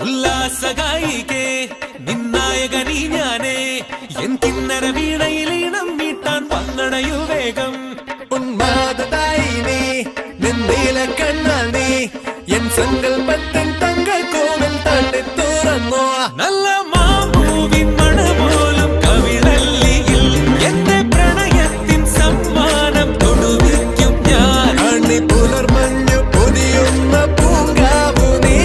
ഉല്ലാസഗായികേ നിന്നായകനീ ഞാനേ എൻ കിന്നര വീണയിലീണം മീട്ടാൻ വന്നണയു വേഗം ഉന്മാദായിനി നിന്നീല കണ്ണാൽ നീ എൻ സങ്കൽപ്പത്തിൻ തങ്ക കോവിൽ തട്ടി തുറന്നോ നല്ല മാമൂവിൻ മണപോലും കവിളല്ലിയിൽ എന്റെ പ്രണയത്തിൻ സമ്മാനം കൊടുവിക്കും ഞാൻ അണി പുലർമഞ്ഞു പൊതിയുന്ന പൂങ്കാവു നീ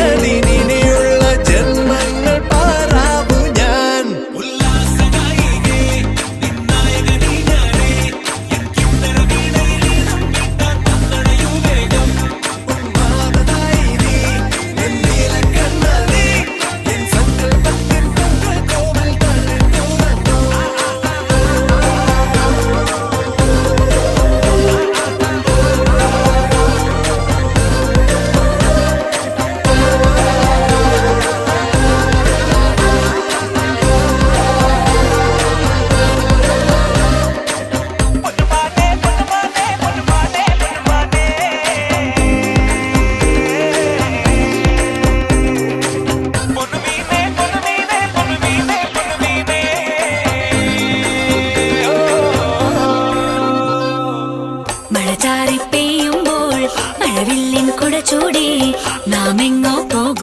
അതിനിയുള്ള ജന്മങ്ങൾ പാറാവു ഞാൻ ഉല്ലാസഗായികേ നിന്നായകനീ ഞാനേ എൻ കിന്നര വീണയിലീണം മീട്ടാൻ വന്നണയു വേഗം ഉന്മാദായിനി നിന്നീല കണ്ണാൽ നീ എൻ സങ്കൽപ്പത്തിൻ തങ്ക കോവിൽ തട്ടി തുറന്നോ മഴ ചാറി പെയ്യുമ്പോൾ മഴവില്ലിൻ കുട ചൂടി നാം എങ്ങോ